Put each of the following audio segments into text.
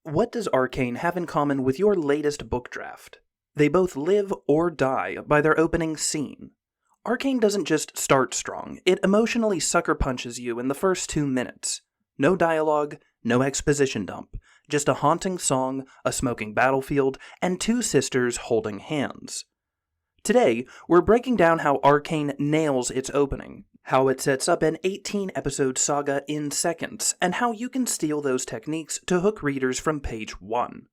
What does Arcane have in common with your latest book draft? They both live or die by their opening scene. Arcane doesn't just start strong, it emotionally sucker punches you in the first 2 minutes. No dialogue, no exposition dump, just a haunting song, a smoking battlefield, and two sisters holding hands. Today, we're breaking down how Arcane nails its opening, how it sets up an 18-episode saga in seconds, and how you can steal those techniques to hook readers from page 1.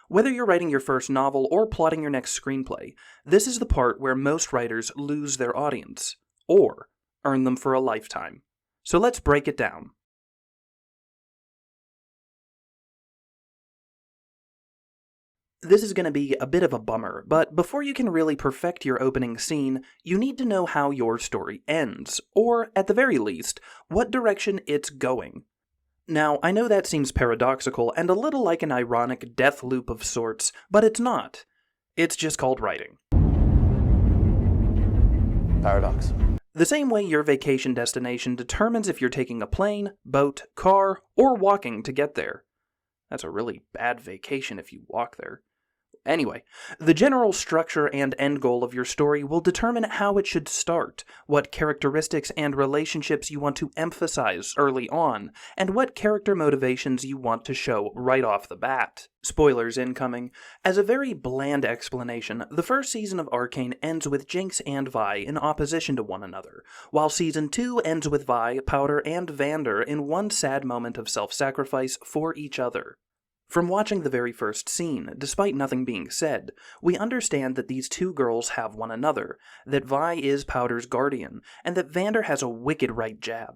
Whether you're writing your first novel or plotting your next screenplay, this is the part where most writers lose their audience, or earn them for a lifetime. So let's break it down. This is going to be a bit of a bummer, but before you can really perfect your opening scene, you need to know how your story ends, or, at the very least, what direction it's going. Now, I know that seems paradoxical and a little like an ironic death loop of sorts, but it's not. It's just called writing. Paradox. The same way your vacation destination determines if you're taking a plane, boat, car, or walking to get there. That's a really bad vacation if you walk there. Anyway, the general structure and end goal of your story will determine how it should start, what characteristics and relationships you want to emphasize early on, and what character motivations you want to show right off the bat. Spoilers incoming. As a very bland explanation, the first season of Arcane ends with Jinx and Vi in opposition to one another, while Season 2 ends with Vi, Powder, and Vander in one sad moment of self-sacrifice for each other. From watching the very first scene, despite nothing being said, we understand that these two girls have one another, that Vi is Powder's guardian, and that Vander has a wicked right jab.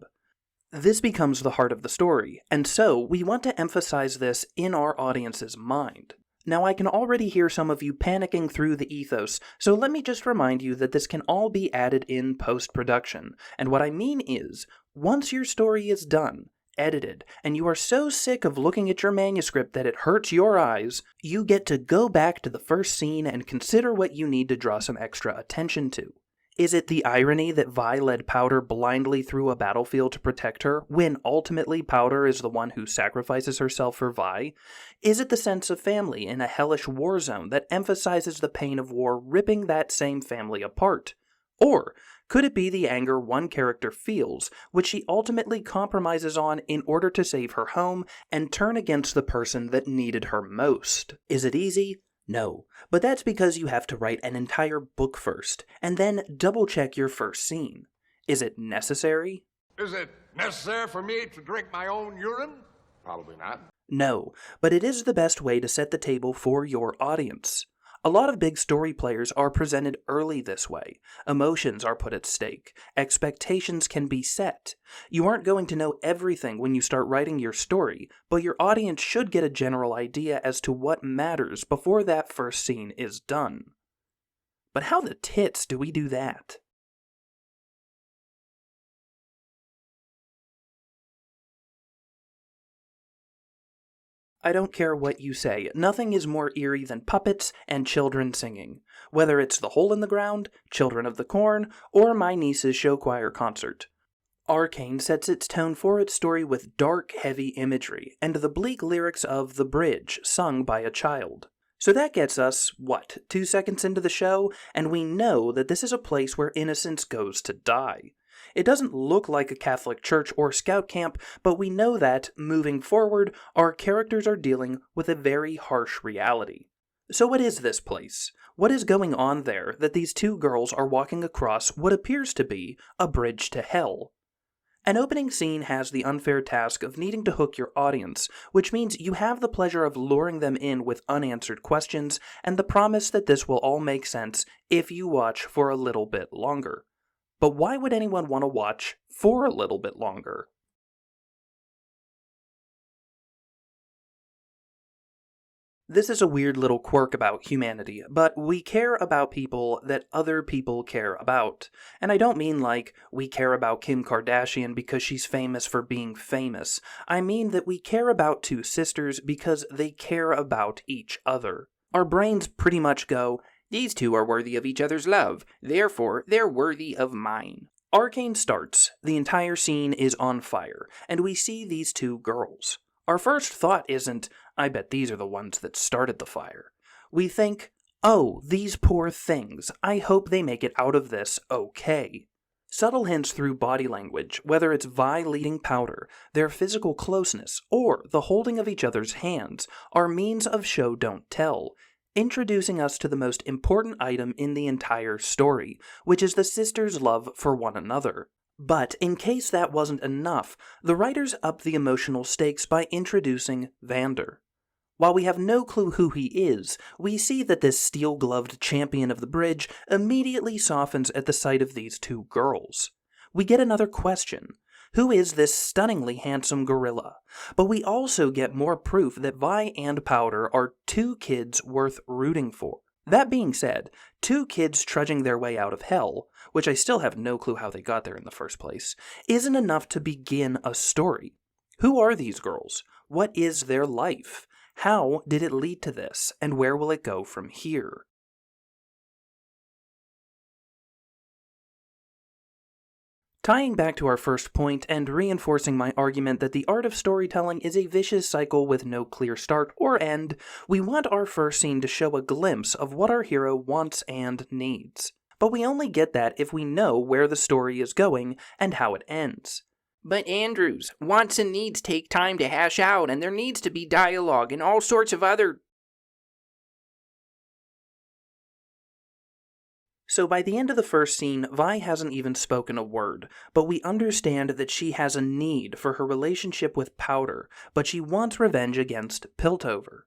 This becomes the heart of the story, and so we want to emphasize this in our audience's mind. Now, I can already hear some of you panicking through the ethos, so let me just remind you that this can all be added in post-production, and what I mean is, once your story is done, edited, and you are so sick of looking at your manuscript that it hurts your eyes, you get to go back to the first scene and consider what you need to draw some extra attention to. Is it the irony that Vi led Powder blindly through a battlefield to protect her, when ultimately Powder is the one who sacrifices herself for Vi? Is it the sense of family in a hellish war zone that emphasizes the pain of war ripping that same family apart? Or could it be the anger one character feels, which she ultimately compromises on in order to save her home and turn against the person that needed her most? Is it easy? No, but that's because you have to write an entire book first, and then double-check your first scene. Is it necessary? Is it necessary for me to drink my own urine? Probably not. No, but it is the best way to set the table for your audience. A lot of big story players are presented early this way. Emotions are put at stake. Expectations can be set. You aren't going to know everything when you start writing your story, but your audience should get a general idea as to what matters before that first scene is done. But how the tits do we do that? I don't care what you say, nothing is more eerie than puppets and children singing. Whether it's The Hole in the Ground, Children of the Corn, or my niece's show choir concert. Arcane sets its tone for its story with dark, heavy imagery, and the bleak lyrics of The Bridge, sung by a child. So that gets us, 2 seconds into the show, and we know that this is a place where innocence goes to die. It doesn't look like a Catholic church or scout camp, but we know that, moving forward, our characters are dealing with a very harsh reality. So what is this place? What is going on there that these two girls are walking across what appears to be a bridge to hell? An opening scene has the unfair task of needing to hook your audience, which means you have the pleasure of luring them in with unanswered questions and the promise that this will all make sense if you watch for a little bit longer. But why would anyone want to watch for a little bit longer? This is a weird little quirk about humanity, but we care about people that other people care about. And I don't mean like, we care about Kim Kardashian because she's famous for being famous. I mean that we care about two sisters because they care about each other. Our brains pretty much go, these two are worthy of each other's love, therefore they're worthy of mine. Arcane starts, the entire scene is on fire, and we see these two girls. Our first thought isn't, I bet these are the ones that started the fire. We think, oh, these poor things, I hope they make it out of this okay. Subtle hints through body language, whether it's Vi leading Powder, their physical closeness, or the holding of each other's hands, are means of show don't tell, introducing us to the most important item in the entire story, which is the sisters' love for one another. But in case that wasn't enough, the writers upped the emotional stakes by introducing Vander. While we have no clue who he is, we see that this steel-gloved champion of the bridge immediately softens at the sight of these two girls. We get another question. Who is this stunningly handsome gorilla? But we also get more proof that Vi and Powder are two kids worth rooting for. That being said, two kids trudging their way out of hell, which I still have no clue how they got there in the first place, isn't enough to begin a story. Who are these girls? What is their life? How did it lead to this, and where will it go from here? Tying back to our first point and reinforcing my argument that the art of storytelling is a vicious cycle with no clear start or end, we want our first scene to show a glimpse of what our hero wants and needs. But we only get that if we know where the story is going and how it ends. But Andrews, wants and needs take time to hash out, and there needs to be dialogue and all sorts of other... So by the end of the first scene, Vi hasn't even spoken a word, but we understand that she has a need for her relationship with Powder, but she wants revenge against Piltover.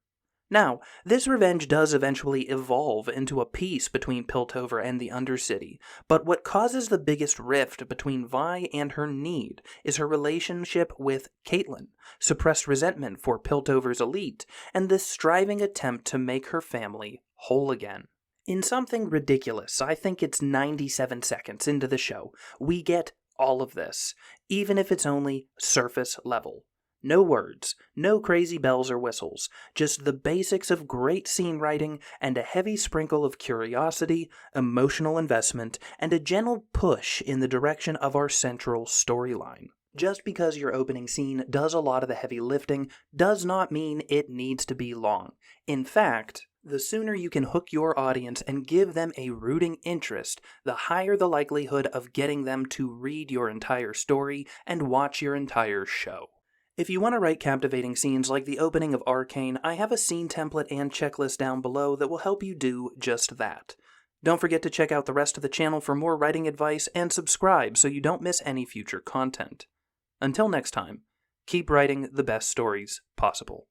Now, this revenge does eventually evolve into a peace between Piltover and the Undercity, but what causes the biggest rift between Vi and her need is her relationship with Caitlin, suppressed resentment for Piltover's elite, and this striving attempt to make her family whole again. In something ridiculous, I think it's 97 seconds into the show, we get all of this, even if it's only surface level. No words, no crazy bells or whistles, just the basics of great scene writing and a heavy sprinkle of curiosity, emotional investment, and a gentle push in the direction of our central storyline. Just because your opening scene does a lot of the heavy lifting does not mean it needs to be long. In fact, the sooner you can hook your audience and give them a rooting interest, the higher the likelihood of getting them to read your entire story and watch your entire show. If you want to write captivating scenes like the opening of Arcane, I have a scene template and checklist down below that will help you do just that. Don't forget to check out the rest of the channel for more writing advice and subscribe so you don't miss any future content. Until next time, keep writing the best stories possible.